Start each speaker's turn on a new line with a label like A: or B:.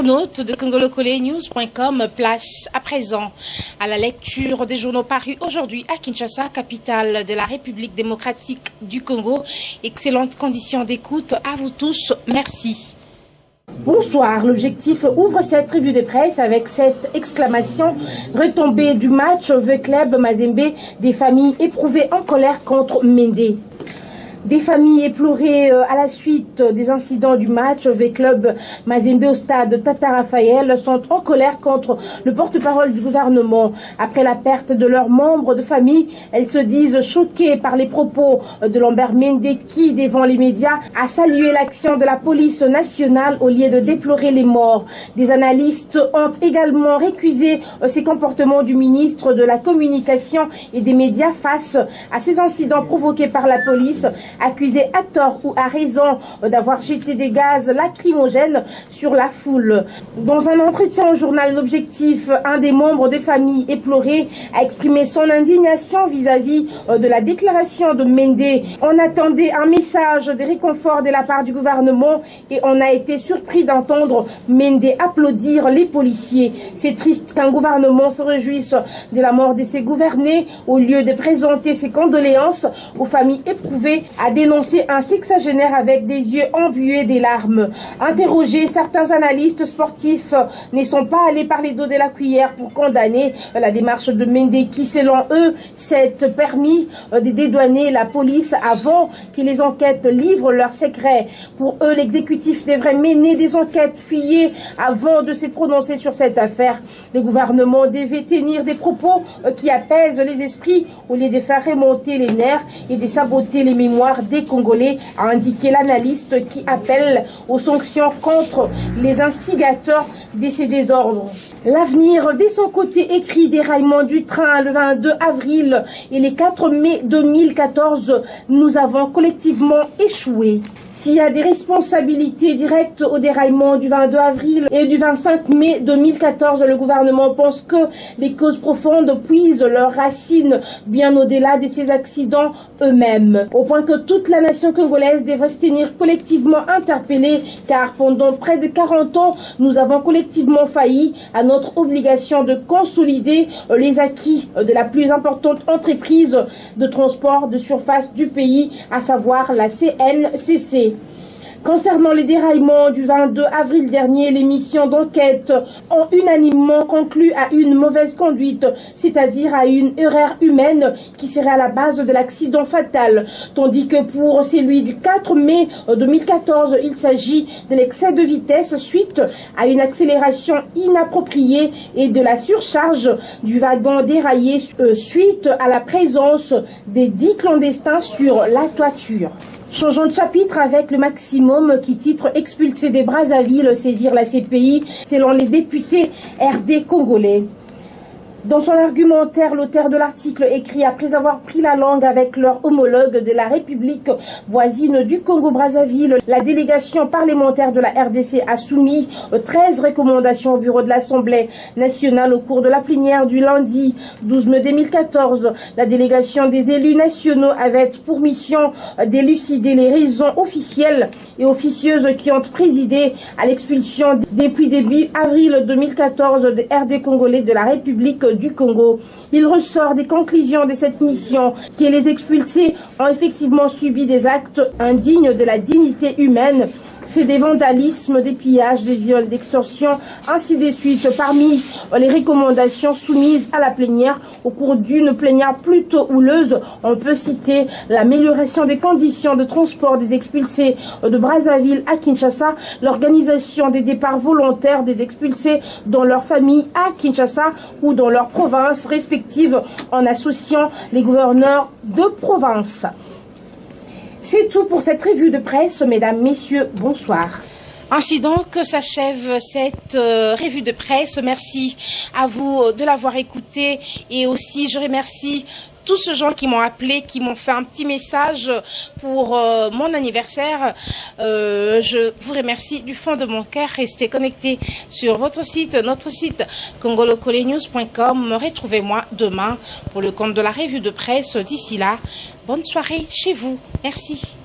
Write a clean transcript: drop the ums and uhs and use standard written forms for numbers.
A: Internautes de congolocolenews.com, place à présent à la lecture des journaux parus aujourd'hui à Kinshasa, capitale de la République démocratique du Congo. Excellentes conditions d'écoute à vous tous. Merci.
B: Bonsoir, l'objectif ouvre cette revue de presse avec cette exclamation: retombée du match V-Club Mazembe, des familles éprouvées en colère contre Mende. Des familles éplorées à la suite des incidents du match V-Club Mazembe au stade Tata Raphaël sont en colère contre le porte-parole du gouvernement. Après la perte de leurs membres de famille, elles se disent choquées par les propos de Lambert Mende qui, devant les médias, a salué l'action de la police nationale au lieu de déplorer les morts. Des analystes ont également récusé ces comportements du ministre de la Communication et des médias face à ces incidents provoqués par la police, accusé à tort ou à raison d'avoir jeté des gaz lacrymogènes sur la foule. Dans un entretien au journal L'Objectif, un des membres des familles éplorées a exprimé son indignation vis-à-vis de la déclaration de Mende. On attendait un message de réconfort de la part du gouvernement et on a été surpris d'entendre Mende applaudir les policiers. C'est triste qu'un gouvernement se réjouisse de la mort de ses gouvernés au lieu de présenter ses condoléances aux familles éprouvées, a dénoncé un sexagénaire avec des yeux embués des larmes. Interrogés, certains analystes sportifs ne sont pas allés par les dos de la cuillère pour condamner la démarche de Mende qui, selon eux, s'est permis de dédouaner la police avant que les enquêtes livrent leurs secrets. Pour eux, l'exécutif devrait mener des enquêtes fouillées avant de se prononcer sur cette affaire. Le gouvernement devait tenir des propos qui apaisent les esprits au lieu de faire remonter les nerfs et de saboter les mémoires des Congolais, a indiqué l'analyste qui appelle aux sanctions contre les instigateurs de ces désordres. L'avenir, de son côté, écrit déraillement du train le 22 avril et le 4 mai 2014, nous avons collectivement échoué. S'il y a des responsabilités directes au déraillement du 22 avril et du 25 mai 2014, le gouvernement pense que les causes profondes puisent leurs racines bien au-delà de ces accidents eux-mêmes, au point que toute la nation congolaise devrait se tenir collectivement interpellée, car pendant près de 40 ans, nous avons collectivement failli à notre obligation de consolider les acquis de la plus importante entreprise de transport de surface du pays, à savoir la CNCC. Concernant les déraillements du 22 avril dernier, les missions d'enquête ont unanimement conclu à une mauvaise conduite, c'est-à-dire à une erreur humaine qui serait à la base de l'accident fatal. Tandis que pour celui du 4 mai 2014, il s'agit de l'excès de vitesse suite à une accélération inappropriée et de la surcharge du wagon déraillé suite à la présence des 10 clandestins sur la toiture. Changeons de chapitre avec le Maximum qui titre « Expulsés des Brazzaville, saisir la CPI » selon les députés RD congolais. Dans son argumentaire, l'auteur de l'article écrit: après avoir pris la langue avec leur homologue de la République voisine du Congo-Brazzaville, la délégation parlementaire de la RDC a soumis 13 recommandations au bureau de l'Assemblée nationale au cours de la plénière du lundi 12 mai 2014. La délégation des élus nationaux avait pour mission d'élucider les raisons officielles et officieuses qui ont présidé à l'expulsion depuis début avril 2014 des RD congolais de la République du Congo. Il ressort des conclusions de cette mission que les expulsés ont effectivement subi des actes indignes de la dignité humaine, fait des vandalismes, des pillages, des viols, d'extorsion, ainsi de suite. Parmi les recommandations soumises à la plénière au cours d'une plénière plutôt houleuse, on peut citer l'amélioration des conditions de transport des expulsés de Brazzaville à Kinshasa, l'organisation des départs volontaires des expulsés dans leur famille à Kinshasa ou dans leurs provinces respectives en associant les gouverneurs de province. C'est tout pour cette revue de presse, mesdames, messieurs, bonsoir.
A: Ainsi donc s'achève cette revue de presse. Merci à vous de l'avoir écouté et aussi je remercie tous ces gens qui m'ont appelé, qui m'ont fait un petit message pour mon anniversaire. Je vous remercie du fond de mon cœur. Restez connectés sur votre site, notre site congolocolenews.com. Retrouvez-moi demain pour le compte de la revue de presse. D'ici là, bonne soirée chez vous. Merci.